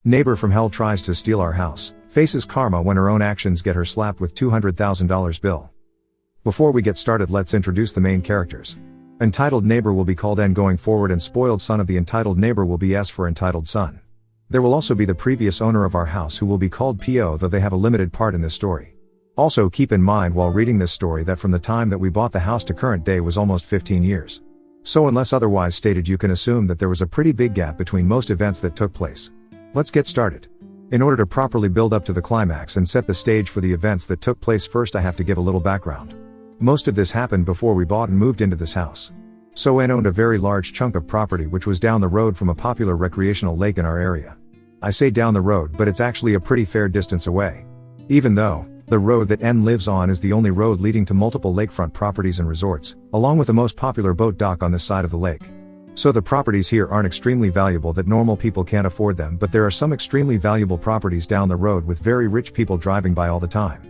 Neighbor from hell tries to steal our house, faces karma when her own actions get her slapped with $200,000 bill. Before we get started, let's introduce the main characters. Entitled neighbor will be called N going forward, and spoiled son of the entitled neighbor will be S for entitled son. There will also be the previous owner of our house, who will be called PO, though they have a limited part in this story. Also keep in mind while reading this story that from the time that we bought the house to current day was almost 15 years. So unless otherwise stated, you can assume that there was a pretty big gap between most events that took place. Let's get started. In order to properly build up to the climax and set the stage for the events that took place, first I have to give a little background. Most of this happened before we bought and moved into this house. So N owned a very large chunk of property which was down the road from a popular recreational lake in our area. I say down the road, but it's actually a pretty fair distance away. Even though the road that N lives on is the only road leading to multiple lakefront properties and resorts, along with the most popular boat dock on this side of the lake. So the properties here aren't extremely valuable that normal people can't afford them, but there are some extremely valuable properties down the road with very rich people driving by all the time.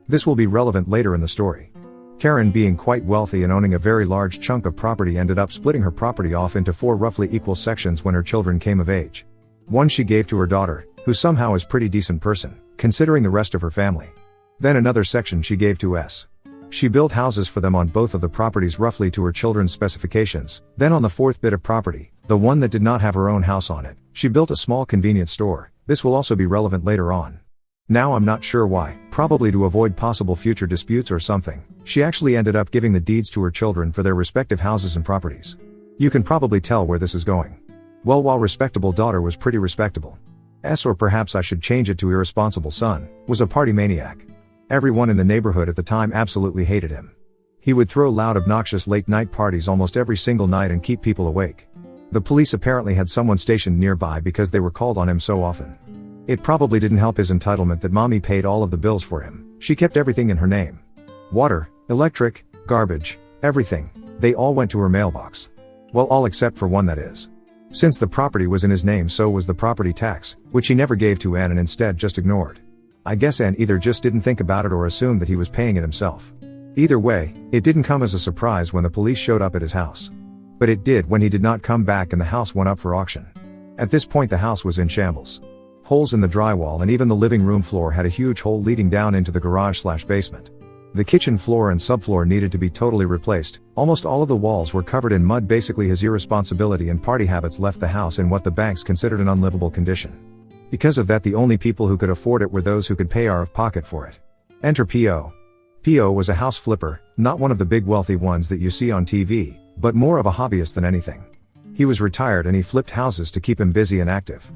This will be relevant later in the story. Karen, being quite wealthy and owning a very large chunk of property, ended up splitting her property off into 4 roughly equal sections when her children came of age. One she gave to her daughter, who somehow is a pretty decent person, considering the rest of her family. Then another section she gave to S. She built houses for them on both of the properties roughly to her children's specifications. Then on the 4th bit of property, the one that did not have her own house on it, she built a small convenience store. This will also be relevant later on. Now I'm not sure why, probably to avoid possible future disputes or something, she actually ended up giving the deeds to her children for their respective houses and properties. You can probably tell where this is going. Well, while respectable daughter was pretty respectable, S, or perhaps I should change it to irresponsible son, was a party maniac. Everyone in the neighborhood at the time absolutely hated him. He would throw loud, obnoxious late-night parties almost every single night and keep people awake. The police apparently had someone stationed nearby because they were called on him so often. It probably didn't help his entitlement that mommy paid all of the bills for him. She kept everything in her name. Water, electric, garbage, everything. They all went to her mailbox. Well, all except for one, that is. Since the property was in his name, so was the property tax, which he never gave to N and instead just ignored. I guess N either just didn't think about it or assumed that he was paying it himself. Either way, it didn't come as a surprise when the police showed up at his house. But it did when he did not come back and the house went up for auction. At this point the house was in shambles. Holes in the drywall, and even the living room floor had a huge hole leading down into the garage/basement. The kitchen floor and subfloor needed to be totally replaced. Almost all of the walls were covered in mud. Basically his irresponsibility and party habits left the house in what the banks considered an unlivable condition. Because of that, the only people who could afford it were those who could pay out of pocket for it. Enter PO. PO was a house flipper, not one of the big wealthy ones that you see on TV, but more of a hobbyist than anything. He was retired and he flipped houses to keep him busy and active.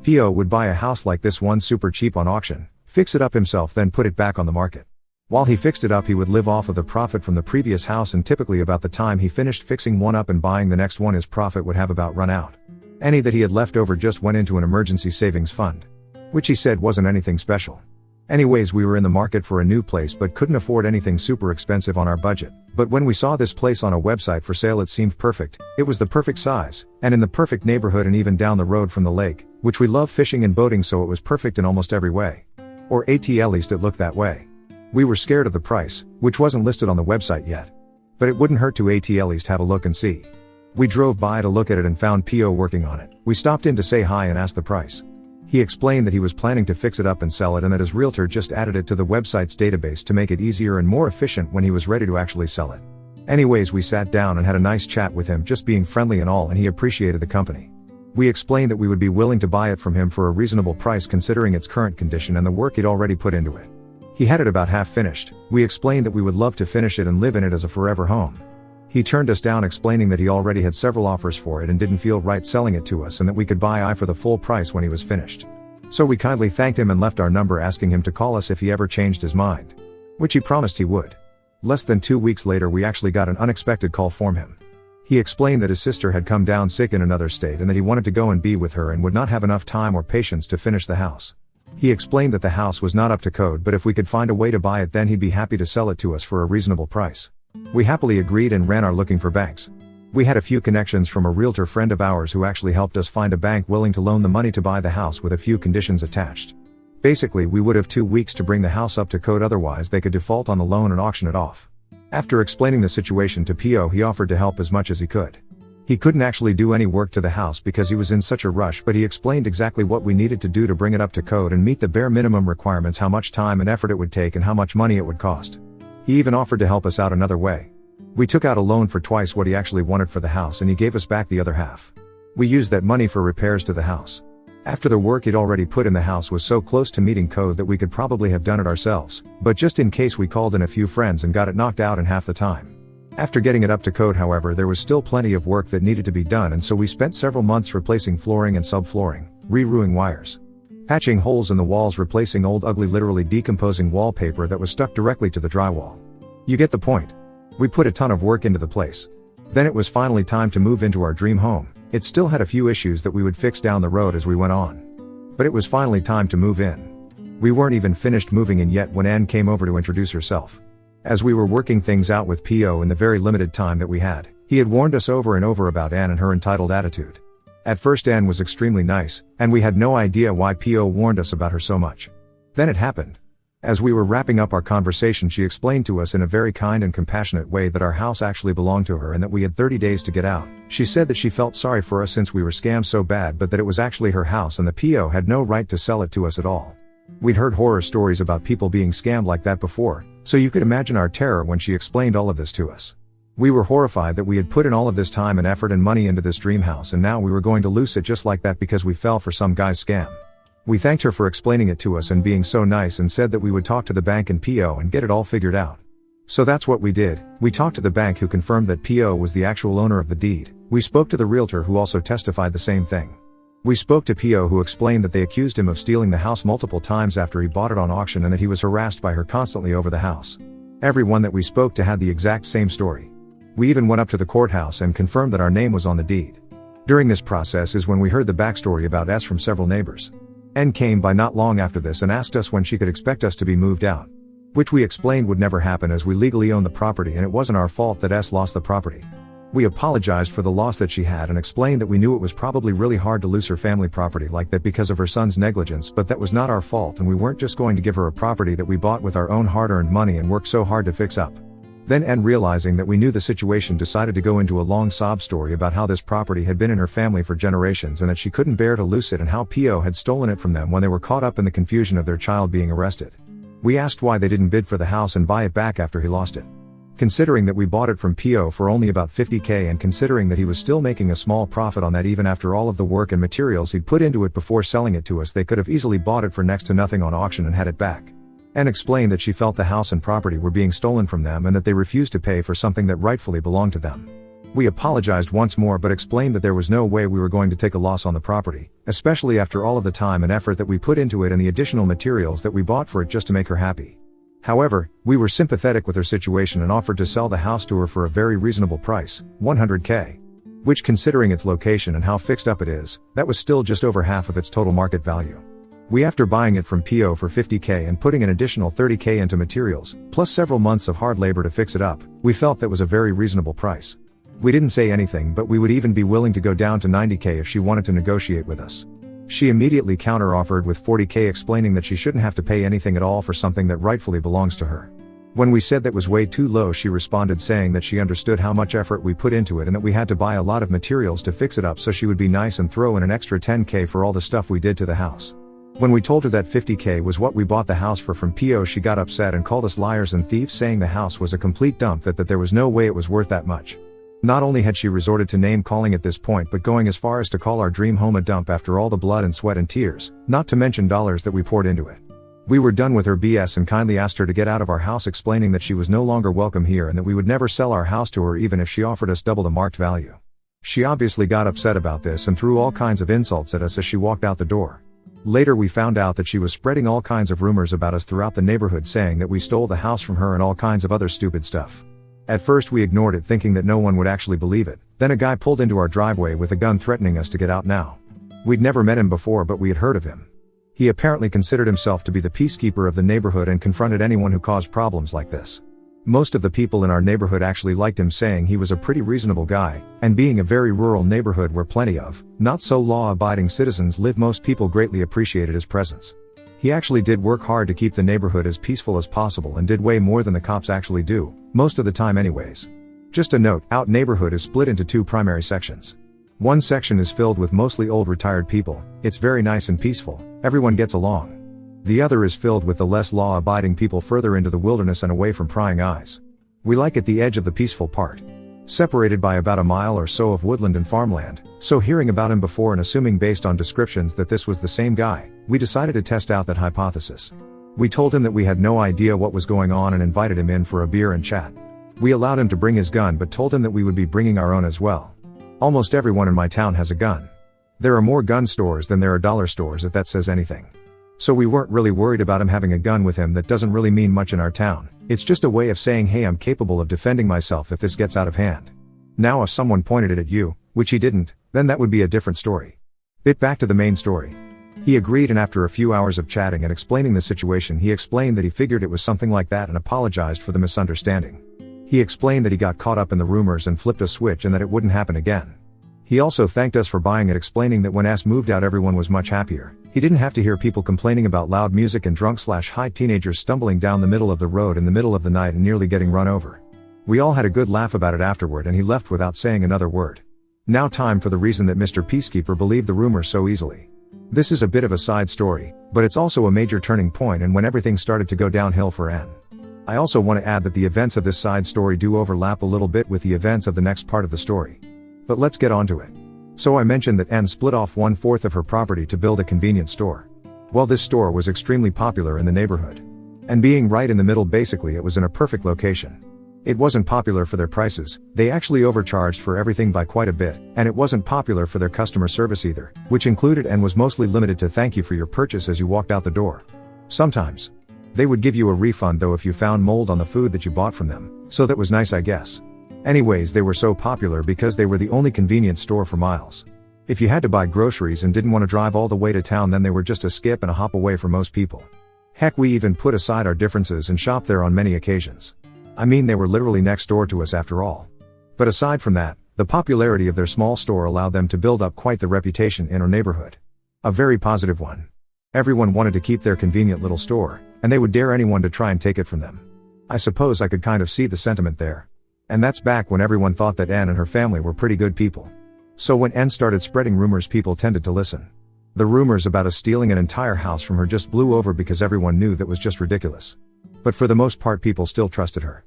PO would buy a house like this one super cheap on auction, fix it up himself, then put it back on the market. While he fixed it up, he would live off of the profit from the previous house, and typically about the time he finished fixing one up and buying the next one, his profit would have about run out. Any that he had left over just went into an emergency savings fund, which he said wasn't anything special. Anyways, we were in the market for a new place but couldn't afford anything super expensive on our budget. But when we saw this place on a website for sale, it seemed perfect. It was the perfect size, and in the perfect neighborhood, and even down the road from the lake, which we love fishing and boating, so it was perfect in almost every way. Or at least it looked that way. We were scared of the price, which wasn't listed on the website yet. But it wouldn't hurt to at least have a look and see. We drove by to look at it and found PO working on it. We stopped in to say hi and asked the price. He explained that he was planning to fix it up and sell it, and that his realtor just added it to the website's database to make it easier and more efficient when he was ready to actually sell it. Anyways, we sat down and had a nice chat with him, just being friendly and all, and he appreciated the company. We explained that we would be willing to buy it from him for a reasonable price considering its current condition and the work he'd already put into it. He had it about half finished. We explained that we would love to finish it and live in it as a forever home. He turned us down, explaining that he already had several offers for it and didn't feel right selling it to us, and that we could buy it for the full price when he was finished. So we kindly thanked him and left our number, asking him to call us if he ever changed his mind, which he promised he would. Less than 2 weeks later, we actually got an unexpected call from him. He explained that his sister had come down sick in another state and that he wanted to go and be with her and would not have enough time or patience to finish the house. He explained that the house was not up to code, but if we could find a way to buy it, then he'd be happy to sell it to us for a reasonable price. We happily agreed and ran our looking for banks. We had a few connections from a realtor friend of ours who actually helped us find a bank willing to loan the money to buy the house with a few conditions attached. Basically, we would have 2 weeks to bring the house up to code, otherwise they could default on the loan and auction it off. After explaining the situation to PO, he offered to help as much as he could. He couldn't actually do any work to the house because he was in such a rush, but he explained exactly what we needed to do to bring it up to code and meet the bare minimum requirements, how much time and effort it would take and how much money it would cost. He even offered to help us out another way. We took out a loan for twice what he actually wanted for the house, and he gave us back the other half. We used that money for repairs to the house. After the work he'd already put in the house was so close to meeting code that we could probably have done it ourselves, but just in case we called in a few friends and got it knocked out in half the time. After getting it up to code, however, there was still plenty of work that needed to be done, and so we spent several months replacing flooring and subflooring, re-routing wires, patching holes in the walls, replacing old ugly literally decomposing wallpaper that was stuck directly to the drywall. You get the point. We put a ton of work into the place. Then it was finally time to move into our dream home. It still had a few issues that we would fix down the road as we went on. But it was finally time to move in. We weren't even finished moving in yet when Anne came over to introduce herself. As we were working things out with P.O. in the very limited time that we had, he had warned us over and over about Anne and her entitled attitude. At first Anne was extremely nice, and we had no idea why P.O. warned us about her so much. Then it happened. As we were wrapping up our conversation, she explained to us in a very kind and compassionate way that our house actually belonged to her and that we had 30 days to get out. She said that she felt sorry for us since we were scammed so bad, but that it was actually her house and the P.O. had no right to sell it to us at all. We'd heard horror stories about people being scammed like that before, so you could imagine our terror when she explained all of this to us. We were horrified that we had put in all of this time and effort and money into this dream house, and now we were going to lose it just like that because we fell for some guy's scam. We thanked her for explaining it to us and being so nice, and said that we would talk to the bank and P.O. and get it all figured out. So that's what we did. We talked to the bank, who confirmed that P.O. was the actual owner of the deed. We spoke to the realtor, who also testified the same thing. We spoke to P.O., who explained that they accused him of stealing the house multiple times after he bought it on auction, and that he was harassed by her constantly over the house. Everyone that we spoke to had the exact same story. We even went up to the courthouse and confirmed that our name was on the deed. During this process is when we heard the backstory about S from several neighbors. N came by not long after this and asked us when she could expect us to be moved out, which we explained would never happen as we legally owned the property and it wasn't our fault that S lost the property. We apologized for the loss that she had and explained that we knew it was probably really hard to lose her family property like that because of her son's negligence, but that was not our fault and we weren't just going to give her a property that we bought with our own hard-earned money and worked so hard to fix up. Then N, realizing that we knew the situation, decided to go into a long sob story about how this property had been in her family for generations and that she couldn't bear to lose it, and how P.O. had stolen it from them when they were caught up in the confusion of their child being arrested. We asked why they didn't bid for the house and buy it back after he lost it. Considering that we bought it from P.O. for only about $50,000 and considering that he was still making a small profit on that even after all of the work and materials he'd put into it before selling it to us, they could have easily bought it for next to nothing on auction and had it back. Anne explained that she felt the house and property were being stolen from them and that they refused to pay for something that rightfully belonged to them. We apologized once more but explained that there was no way we were going to take a loss on the property, especially after all of the time and effort that we put into it and the additional materials that we bought for it just to make her happy. However, we were sympathetic with her situation and offered to sell the house to her for a very reasonable price, $100,000. Which, considering its location and how fixed up it is, that was still just over half of its total market value. We, after buying it from P.O. for $50,000 and putting an additional $30,000 into materials, plus several months of hard labor to fix it up, we felt that was a very reasonable price. We didn't say anything, but we would even be willing to go down to $90,000 if she wanted to negotiate with us. She immediately counter-offered with $40,000, explaining that she shouldn't have to pay anything at all for something that rightfully belongs to her. When we said that was way too low, she responded saying that she understood how much effort we put into it and that we had to buy a lot of materials to fix it up, so she would be nice and throw in an extra $10,000 for all the stuff we did to the house. When we told her that $50,000 was what we bought the house for from P.O., she got upset and called us liars and thieves, saying the house was a complete dump, that there was no way it was worth that much. Not only had she resorted to name calling at this point, but going as far as to call our dream home a dump after all the blood and sweat and tears, not to mention dollars that we poured into it. We were done with her BS and kindly asked her to get out of our house, explaining that she was no longer welcome here and that we would never sell our house to her even if she offered us double the marked value. She obviously got upset about this and threw all kinds of insults at us as she walked out the door. Later we found out that she was spreading all kinds of rumors about us throughout the neighborhood, saying that we stole the house from her and all kinds of other stupid stuff. At first we ignored it, thinking that no one would actually believe it. Then a guy pulled into our driveway with a gun, threatening us to get out now. We'd never met him before, but we had heard of him. He apparently considered himself to be the peacekeeper of the neighborhood and confronted anyone who caused problems like this. Most of the people in our neighborhood actually liked him, saying he was a pretty reasonable guy, and being a very rural neighborhood where plenty of not so law-abiding citizens live, most people greatly appreciated his presence. He actually did work hard to keep the neighborhood as peaceful as possible and did way more than the cops actually do, most of the time anyways. Just a note, Out neighborhood is split into two primary sections. One section is filled with mostly old retired people, it's very nice and peaceful, everyone gets along. The other is filled with the less law-abiding people further into the wilderness and away from prying eyes. We like at the edge of the peaceful part. Separated by about a mile or so of woodland and farmland, so hearing about him before and assuming based on descriptions that this was the same guy, we decided to test out that hypothesis. We told him that we had no idea what was going on and invited him in for a beer and chat. We allowed him to bring his gun but told him that we would be bringing our own as well. Almost everyone in my town has a gun. There are more gun stores than there are dollar stores if that says anything. So we weren't really worried about him having a gun with him. That doesn't really mean much in our town. It's just a way of saying, hey, I'm capable of defending myself if this gets out of hand. Now if someone pointed it at you, which he didn't, then that would be a different story. Bit back to the main story. He agreed, and after a few hours of chatting and explaining the situation, he explained that he figured it was something like that and apologized for the misunderstanding. He explained that he got caught up in the rumors and flipped a switch and that it wouldn't happen again. He also thanked us for buying it, explaining that when S moved out everyone was much happier. He didn't have to hear people complaining about loud music and drunk/high teenagers stumbling down the middle of the road in the middle of the night and nearly getting run over. We all had a good laugh about it afterward and he left without saying another word. Now time for the reason that Mr. Peacekeeper believed the rumors so easily. This is a bit of a side story, but it's also a major turning point and when everything started to go downhill for N. I also want to add that the events of this side story do overlap a little bit with the events of the next part of the story. But let's get on to it. So I mentioned that N split off 1/4 of her property to build a convenience store. Well, this store was extremely popular in the neighborhood. And being right in the middle, basically it was in a perfect location. It wasn't popular for their prices, they actually overcharged for everything by quite a bit, and it wasn't popular for their customer service either, which included and was mostly limited to thank you for your purchase as you walked out the door. Sometimes they would give you a refund though if you found mold on the food that you bought from them, so that was nice, I guess. Anyways, they were so popular because they were the only convenience store for miles. If you had to buy groceries and didn't want to drive all the way to town, then they were just a skip and a hop away for most people. Heck, we even put aside our differences and shopped there on many occasions. I mean, they were literally next door to us after all. But aside from that, the popularity of their small store allowed them to build up quite the reputation in our neighborhood. A very positive one. Everyone wanted to keep their convenient little store, and they would dare anyone to try and take it from them. I suppose I could kind of see the sentiment there. And that's back when everyone thought that N and her family were pretty good people. So when N started spreading rumors, people tended to listen. The rumors about us stealing an entire house from her just blew over because everyone knew that was just ridiculous. But for the most part, people still trusted her.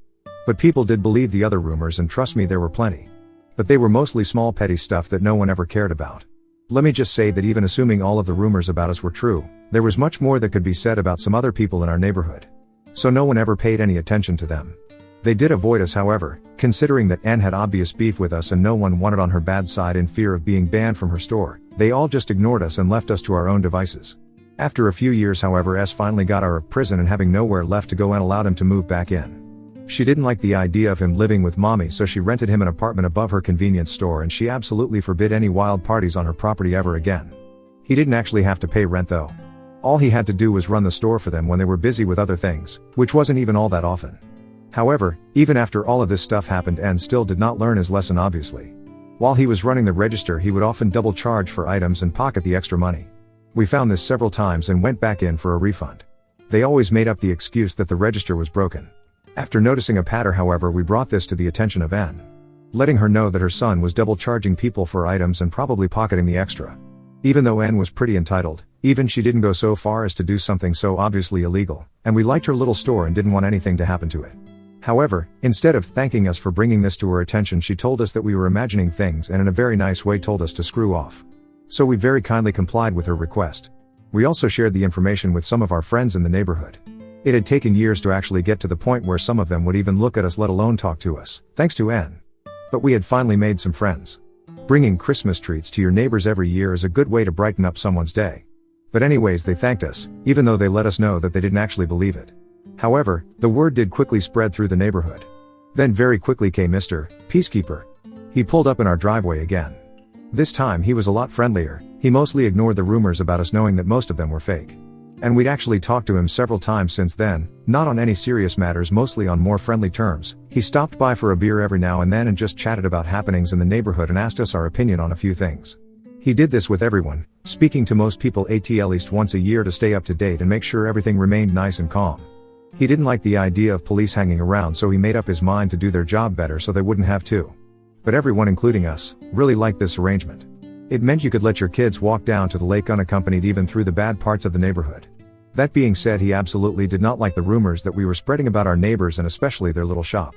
But people did believe the other rumors, and trust me, there were plenty. But they were mostly small petty stuff that no one ever cared about. Let me just say that even assuming all of the rumors about us were true, there was much more that could be said about some other people in our neighborhood. So no one ever paid any attention to them. They did avoid us, however, considering that N had obvious beef with us and no one wanted on her bad side in fear of being banned from her store. They all just ignored us and left us to our own devices. After a few years, however, S finally got out of prison and having nowhere left to go, and allowed him to move back in. She didn't like the idea of him living with mommy, so she rented him an apartment above her convenience store, and she absolutely forbid any wild parties on her property ever again. He didn't actually have to pay rent though. All he had to do was run the store for them when they were busy with other things, which wasn't even all that often. However, even after all of this stuff happened, N still did not learn his lesson, obviously. While he was running the register, he would often double charge for items and pocket the extra money. We found this several times and went back in for a refund. They always made up the excuse that the register was broken. After noticing a pattern, however, we brought this to the attention of N, letting her know that her son was double charging people for items and probably pocketing the extra. Even though N was pretty entitled, even she didn't go so far as to do something so obviously illegal, and we liked her little store and didn't want anything to happen to it. However, instead of thanking us for bringing this to her attention, she told us that we were imagining things and in a very nice way told us to screw off. So we very kindly complied with her request. We also shared the information with some of our friends in the neighborhood. It had taken years to actually get to the point where some of them would even look at us, let alone talk to us, thanks to N. But we had finally made some friends. Bringing Christmas treats to your neighbors every year is a good way to brighten up someone's day. But anyways, they thanked us, even though they let us know that they didn't actually believe it. However, the word did quickly spread through the neighborhood. Then very quickly came Mr. Peacekeeper. He pulled up in our driveway again. This time he was a lot friendlier. He mostly ignored the rumors about us, knowing that most of them were fake. And we'd actually talked to him several times since then, not on any serious matters, mostly on more friendly terms. He stopped by for a beer every now and then and just chatted about happenings in the neighborhood and asked us our opinion on a few things. He did this with everyone, speaking to most people at least once a year to stay up to date and make sure everything remained nice and calm. He didn't like the idea of police hanging around, so he made up his mind to do their job better so they wouldn't have to. But everyone, including us, really liked this arrangement. It meant you could let your kids walk down to the lake unaccompanied even through the bad parts of the neighborhood. That being said, he absolutely did not like the rumors that we were spreading about our neighbors and especially their little shop.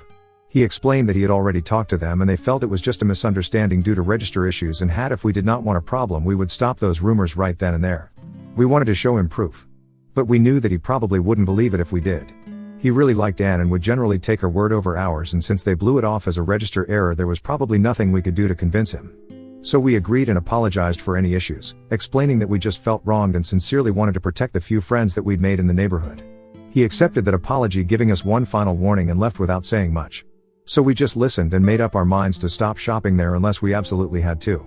He explained that he had already talked to them and they felt it was just a misunderstanding due to register issues, and if we did not want a problem we would stop those rumors right then and there. We wanted to show him proof. But we knew that he probably wouldn't believe it if we did. He really liked Anne and would generally take her word over ours, and since they blew it off as a register error there was probably nothing we could do to convince him. So we agreed and apologized for any issues, explaining that we just felt wronged and sincerely wanted to protect the few friends that we'd made in the neighborhood. He accepted that apology, giving us one final warning, and left without saying much. So we just listened and made up our minds to stop shopping there unless we absolutely had to.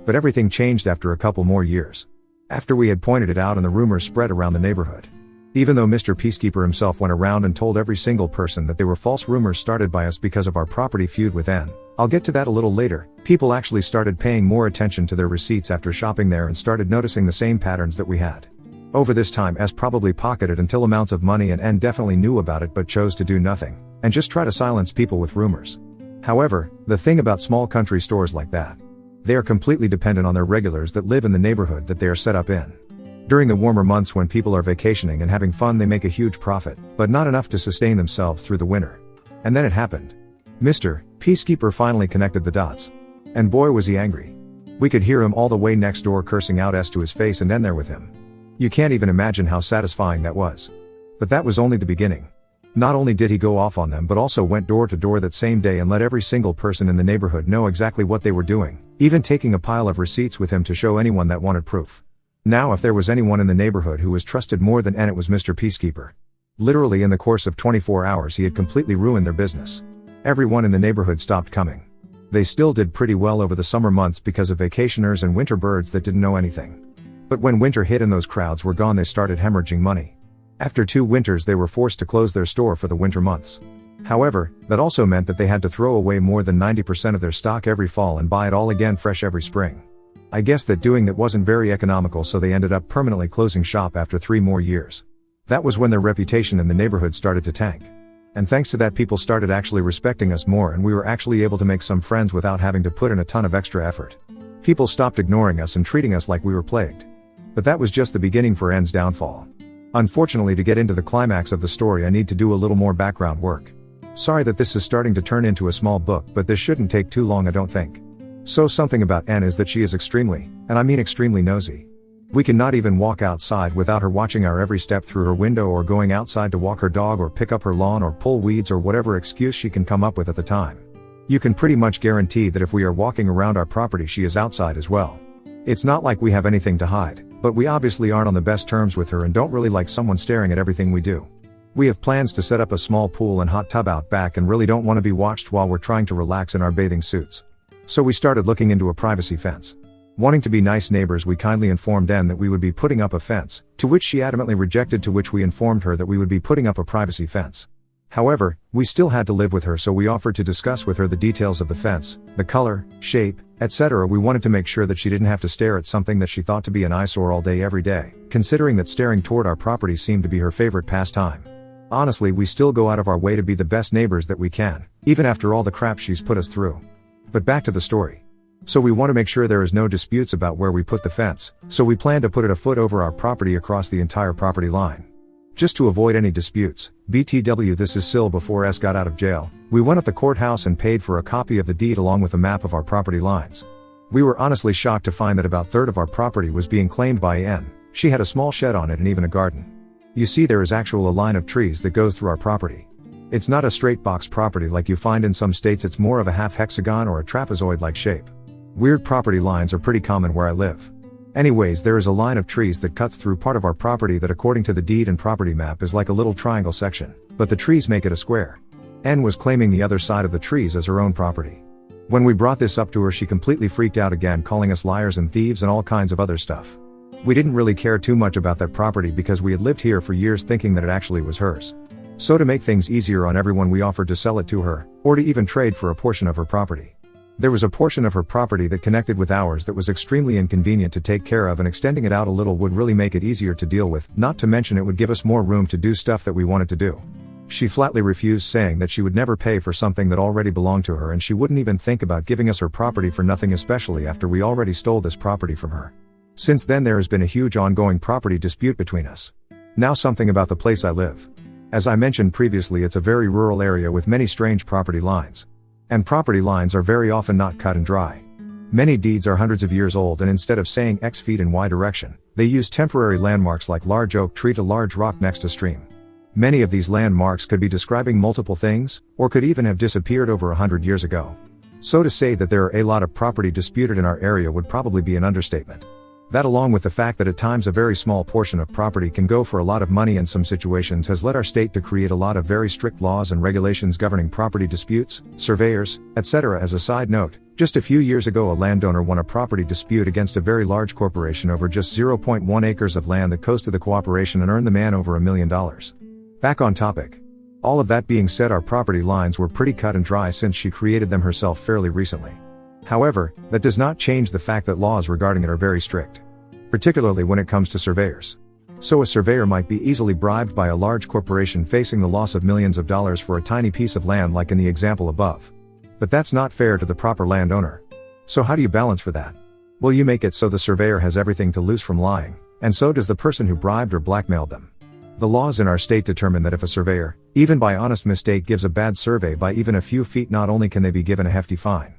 But everything changed after a couple more years. After we had pointed it out and the rumors spread around the neighborhood. Even though Mr. Peacekeeper himself went around and told every single person that they were false rumors started by us because of our property feud with Anne, I'll get to that a little later, people actually started paying more attention to their receipts after shopping there and started noticing the same patterns that we had. Over this time, S probably pocketed until amounts of money, and N definitely knew about it but chose to do nothing, and just try to silence people with rumors. However, the thing about small country stores like that, they are completely dependent on their regulars that live in the neighborhood that they are set up in. During the warmer months when people are vacationing and having fun, they make a huge profit, but not enough to sustain themselves through the winter. And then it happened. Mr. Peacekeeper finally connected the dots. And boy was he angry. We could hear him all the way next door cursing out S to his face and N there with him. You can't even imagine how satisfying that was. But that was only the beginning. Not only did he go off on them but also went door to door that same day and let every single person in the neighborhood know exactly what they were doing, even taking a pile of receipts with him to show anyone that wanted proof. Now if there was anyone in the neighborhood who was trusted more than N, it was Mr. Peacekeeper. Literally in the course of 24 hours he had completely ruined their business. Everyone in the neighborhood stopped coming. They still did pretty well over the summer months because of vacationers and winter birds that didn't know anything. But when winter hit and those crowds were gone, they started hemorrhaging money. After 2 winters they were forced to close their store for the winter months. However, that also meant that they had to throw away more than 90% of their stock every fall and buy it all again fresh every spring. I guess that doing that wasn't very economical, so they ended up permanently closing shop after 3 more years. That was when their reputation in the neighborhood started to tank. And thanks to that, people started actually respecting us more, and we were actually able to make some friends without having to put in a ton of extra effort. People stopped ignoring us and treating us like we were plagued. But that was just the beginning for N's downfall. Unfortunately, to get into the climax of the story I need to do a little more background work. Sorry that this is starting to turn into a small book, but this shouldn't take too long, I don't think. So something about N is that she is extremely, and I mean extremely nosy. We cannot even walk outside without her watching our every step through her window, or going outside to walk her dog or pick up her lawn or pull weeds or whatever excuse she can come up with at the time. You can pretty much guarantee that if we are walking around our property she is outside as well. It's not like we have anything to hide, but we obviously aren't on the best terms with her and don't really like someone staring at everything we do. We have plans to set up a small pool and hot tub out back and really don't want to be watched while we're trying to relax in our bathing suits. So we started looking into a privacy fence. Wanting to be nice neighbors, we kindly informed N that we would be putting up a fence, to which she adamantly rejected, to which we informed her that we would be putting up a privacy fence. However, we still had to live with her, so we offered to discuss with her the details of the fence, the color, shape, etc. We wanted to make sure that she didn't have to stare at something that she thought to be an eyesore all day every day, considering that staring toward our property seemed to be her favorite pastime. Honestly, we still go out of our way to be the best neighbors that we can, even after all the crap she's put us through. But back to the story. So we want to make sure there is no disputes about where we put the fence, so we plan to put it a foot over our property across the entire property line. Just to avoid any disputes, BTW, this is still before S got out of jail, we went at the courthouse and paid for a copy of the deed along with a map of our property lines. We were honestly shocked to find that about a third of our property was being claimed by N. She had a small shed on it and even a garden. You see, there is actually a line of trees that goes through our property. It's not a straight box property like you find in some states, it's more of a half hexagon or a trapezoid-like shape. Weird property lines are pretty common where I live. Anyways, there is a line of trees that cuts through part of our property that according to the deed and property map is like a little triangle section, but the trees make it a square. N was claiming the other side of the trees as her own property. When we brought this up to her, she completely freaked out again, calling us liars and thieves and all kinds of other stuff. We didn't really care too much about that property because we had lived here for years thinking that it actually was hers. So to make things easier on everyone, we offered to sell it to her, or to even trade for a portion of her property. There was a portion of her property that connected with ours that was extremely inconvenient to take care of, and extending it out a little would really make it easier to deal with, not to mention it would give us more room to do stuff that we wanted to do. She flatly refused, saying that she would never pay for something that already belonged to her, and she wouldn't even think about giving us her property for nothing, especially after we already stole this property from her. Since then there has been a huge ongoing property dispute between us. Now something about the place I live. As I mentioned previously, it's a very rural area with many strange property lines. And property lines are very often not cut and dry. Many deeds are hundreds of years old, and instead of saying X feet in Y direction, they use temporary landmarks like large oak tree to large rock next to stream. Many of these landmarks could be describing multiple things, or could even have disappeared over 100 years ago. So to say that there are a lot of property disputed in our area would probably be an understatement. That, along with the fact that at times a very small portion of property can go for a lot of money in some situations, has led our state to create a lot of very strict laws and regulations governing property disputes, surveyors, etc. As a side note, just a few years ago a landowner won a property dispute against a very large corporation over just 0.1 acres of land that coasted the cooperation and earned the man over $1 million. Back on topic. All of that being said, our property lines were pretty cut and dry since she created them herself fairly recently. However, that does not change the fact that laws regarding it are very strict. Particularly when it comes to surveyors. So a surveyor might be easily bribed by a large corporation facing the loss of millions of dollars for a tiny piece of land like in the example above. But that's not fair to the proper landowner. So how do you balance for that? Well, you make it so the surveyor has everything to lose from lying, and so does the person who bribed or blackmailed them. The laws in our state determine that if a surveyor, even by honest mistake, gives a bad survey by even a few feet, not only can they be given a hefty fine,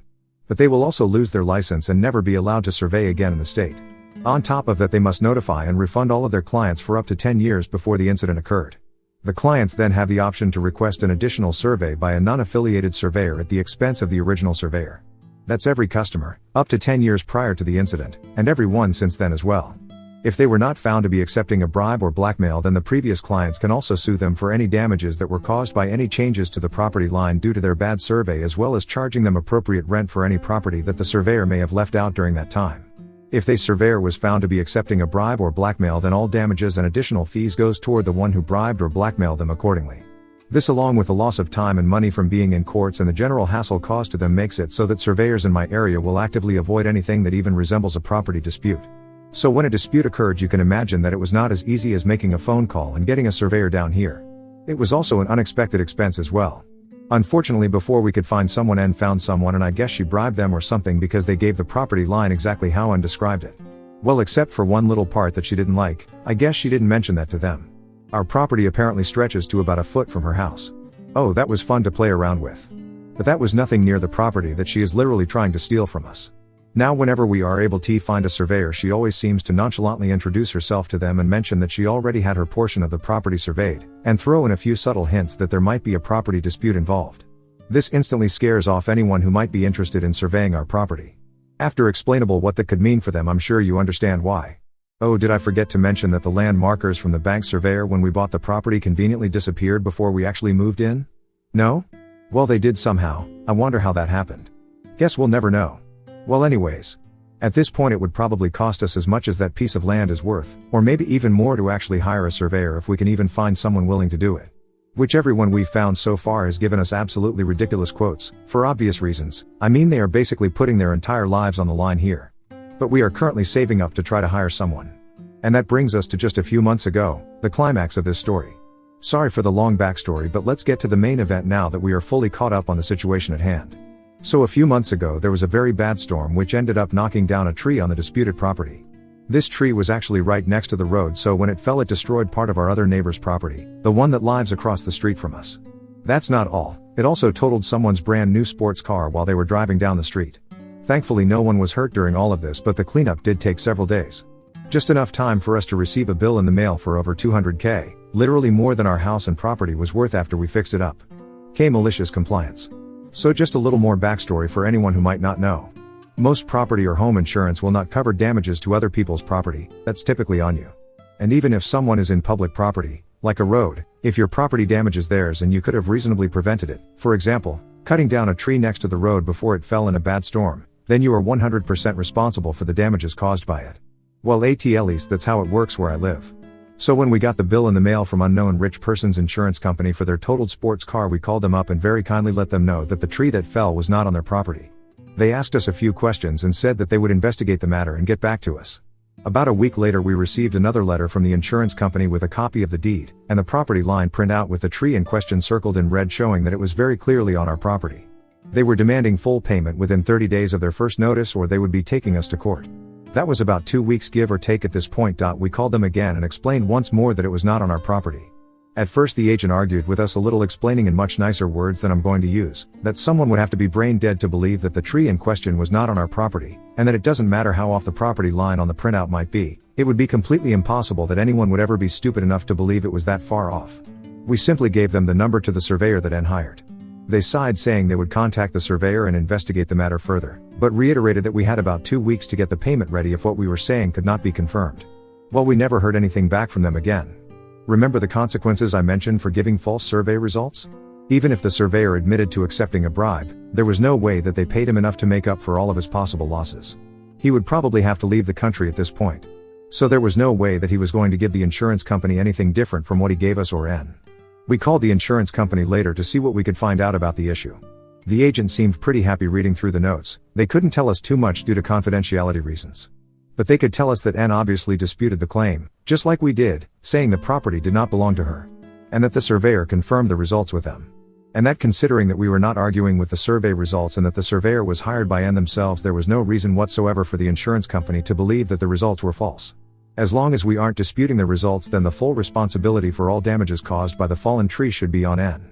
but they will also lose their license and never be allowed to survey again in the state. On top of that, they must notify and refund all of their clients for up to 10 years before the incident occurred. The clients then have the option to request an additional survey by a non-affiliated surveyor at the expense of the original surveyor. That's every customer, up to 10 years prior to the incident, and every one since then as well. If they were not found to be accepting a bribe or blackmail, then the previous clients can also sue them for any damages that were caused by any changes to the property line due to their bad survey, as well as charging them appropriate rent for any property that the surveyor may have left out during that time. If the surveyor was found to be accepting a bribe or blackmail, then all damages and additional fees goes toward the one who bribed or blackmailed them accordingly. This, along with the loss of time and money from being in courts and the general hassle caused to them, makes it so that surveyors in my area will actively avoid anything that even resembles a property dispute. So when a dispute occurred, you can imagine that it was not as easy as making a phone call and getting a surveyor down here. It was also an unexpected expense as well. Unfortunately, before we could find someone and found someone, and I guess she bribed them or something because they gave the property line exactly how Ann described it. Well, except for one little part that she didn't like. I guess she didn't mention that to them. Our property apparently stretches to about a foot from her house. Oh, that was fun to play around with. But that was nothing near the property that she is literally trying to steal from us. Now whenever we are able to find a surveyor, she always seems to nonchalantly introduce herself to them and mention that she already had her portion of the property surveyed, and throw in a few subtle hints that there might be a property dispute involved. This instantly scares off anyone who might be interested in surveying our property. After explainable what that could mean for them, I'm sure you understand why. Oh, did I forget to mention that the land markers from the bank surveyor when we bought the property conveniently disappeared before we actually moved in? No? Well, they did somehow. I wonder how that happened. Guess we'll never know. Well, anyways. At this point it would probably cost us as much as that piece of land is worth, or maybe even more, to actually hire a surveyor if we can even find someone willing to do it. Which everyone we've found so far has given us absolutely ridiculous quotes, for obvious reasons. I mean, they are basically putting their entire lives on the line here. But we are currently saving up to try to hire someone. And that brings us to just a few months ago, the climax of this story. Sorry for the long backstory, but let's get to the main event now that we are fully caught up on the situation at hand. So a few months ago there was a very bad storm which ended up knocking down a tree on the disputed property. This tree was actually right next to the road, so when it fell it destroyed part of our other neighbor's property, the one that lives across the street from us. That's not all, it also totaled someone's brand new sports car while they were driving down the street. Thankfully no one was hurt during all of this, but the cleanup did take several days. Just enough time for us to receive a bill in the mail for over $200K, literally more than our house and property was worth after we fixed it up. Malicious compliance. So just a little more backstory for anyone who might not know. Most property or home insurance will not cover damages to other people's property, that's typically on you. And even if someone is in public property, like a road, if your property damages theirs and you could have reasonably prevented it, for example, cutting down a tree next to the road before it fell in a bad storm, then you are 100% responsible for the damages caused by it. Well, at least that's how it works where I live. So when we got the bill in the mail from unknown rich person's insurance company for their totaled sports car, we called them up and very kindly let them know that the tree that fell was not on their property. They asked us a few questions and said that they would investigate the matter and get back to us. About a week later we received another letter from the insurance company with a copy of the deed, and the property line printout with the tree in question circled in red showing that it was very clearly on our property. They were demanding full payment within 30 days of their first notice or they would be taking us to court. That was about 2 weeks give or take at this point. We called them again and explained once more that it was not on our property. At first the agent argued with us a little, explaining in much nicer words than I'm going to use, that someone would have to be brain dead to believe that the tree in question was not on our property, and that it doesn't matter how off the property line on the printout might be, it would be completely impossible that anyone would ever be stupid enough to believe it was that far off. We simply gave them the number to the surveyor that N hired. They sighed, saying they would contact the surveyor and investigate the matter further, but reiterated that we had about 2 weeks to get the payment ready if what we were saying could not be confirmed. Well, we never heard anything back from them again. Remember the consequences I mentioned for giving false survey results? Even if the surveyor admitted to accepting a bribe, there was no way that they paid him enough to make up for all of his possible losses. He would probably have to leave the country at this point. So there was no way that he was going to give the insurance company anything different from what he gave us or N. We called the insurance company later to see what we could find out about the issue. The agent seemed pretty happy reading through the notes. They couldn't tell us too much due to confidentiality reasons. But they could tell us that N obviously disputed the claim, just like we did, saying the property did not belong to her. And that the surveyor confirmed the results with them. And that considering that we were not arguing with the survey results and that the surveyor was hired by N themselves, there was no reason whatsoever for the insurance company to believe that the results were false. As long as we aren't disputing the results, then the full responsibility for all damages caused by the fallen tree should be on N.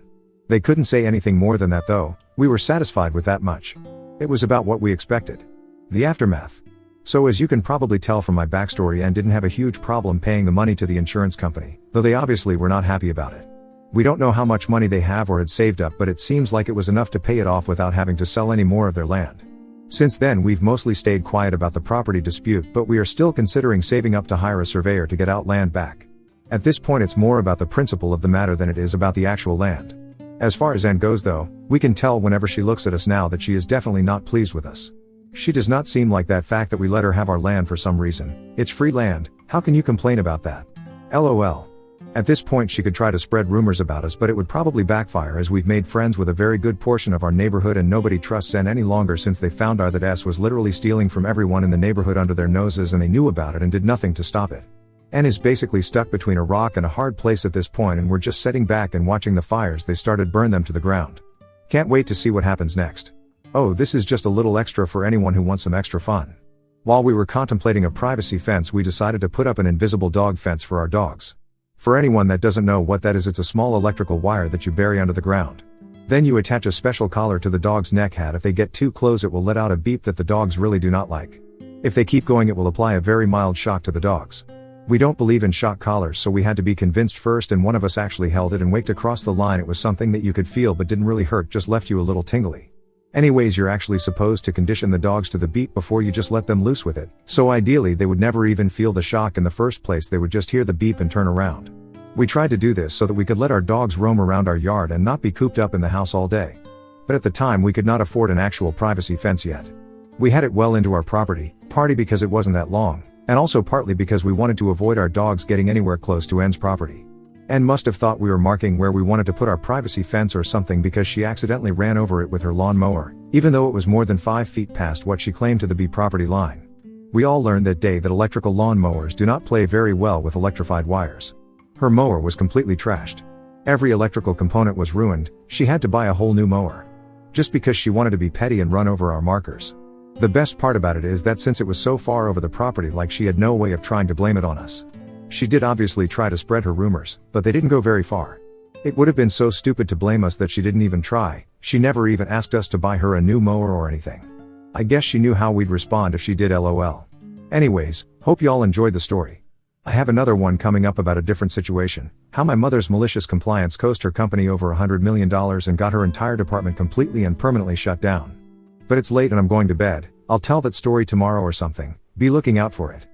They couldn't say anything more than that though. We were satisfied with that much. It was about what we expected. The aftermath. So as you can probably tell from my backstory, N didn't have a huge problem paying the money to the insurance company, though they obviously were not happy about it. We don't know how much money they have or had saved up, but it seems like it was enough to pay it off without having to sell any more of their land. Since then we've mostly stayed quiet about the property dispute, but we are still considering saving up to hire a surveyor to get our land back. At this point it's more about the principle of the matter than it is about the actual land. As far as N goes though, we can tell whenever she looks at us now that she is definitely not pleased with us. She does not seem like that fact that we let her have our land for some reason. It's free land, how can you complain about that? LOL. At this point she could try to spread rumors about us, but it would probably backfire, as we've made friends with a very good portion of our neighborhood and nobody trusts N any longer since they found out that S was literally stealing from everyone in the neighborhood under their noses and they knew about it and did nothing to stop it. N is basically stuck between a rock and a hard place at this point, and we're just sitting back and watching the fires they started burn them to the ground. Can't wait to see what happens next. Oh, this is just a little extra for anyone who wants some extra fun. While we were contemplating a privacy fence, we decided to put up an invisible dog fence for our dogs. For anyone that doesn't know what that is, it's a small electrical wire that you bury under the ground. Then you attach a special collar to the dog's neck hat. If they get too close it will let out a beep that the dogs really do not like. If they keep going it will apply a very mild shock to the dogs. We don't believe in shock collars, so we had to be convinced first, and one of us actually held it and waked across the line. It was something that you could feel but didn't really hurt, just left you a little tingly. Anyways, you're actually supposed to condition the dogs to the beep before you just let them loose with it, so ideally they would never even feel the shock in the first place, they would just hear the beep and turn around. We tried to do this so that we could let our dogs roam around our yard and not be cooped up in the house all day. But at the time we could not afford an actual privacy fence yet. We had it well into our property, partly because it wasn't that long, and also partly because we wanted to avoid our dogs getting anywhere close to N's property. N must have thought we were marking where we wanted to put our privacy fence or something, because she accidentally ran over it with her lawn mower, even though it was more than 5 feet past what she claimed to the B property line. We all learned that day that electrical lawn mowers do not play very well with electrified wires. Her mower was completely trashed. Every electrical component was ruined. She had to buy a whole new mower. Just because she wanted to be petty and run over our markers. The best part about it is that since it was so far over the property, like, she had no way of trying to blame it on us. She did obviously try to spread her rumors, but they didn't go very far. It would have been so stupid to blame us that she didn't even try. She never even asked us to buy her a new mower or anything. I guess she knew how we'd respond if she did, LOL. Anyways, hope y'all enjoyed the story. I have another one coming up about a different situation, how my mother's malicious compliance cost her company over $100 million and got her entire department completely and permanently shut down. But it's late and I'm going to bed. I'll tell that story tomorrow or something. Be looking out for it.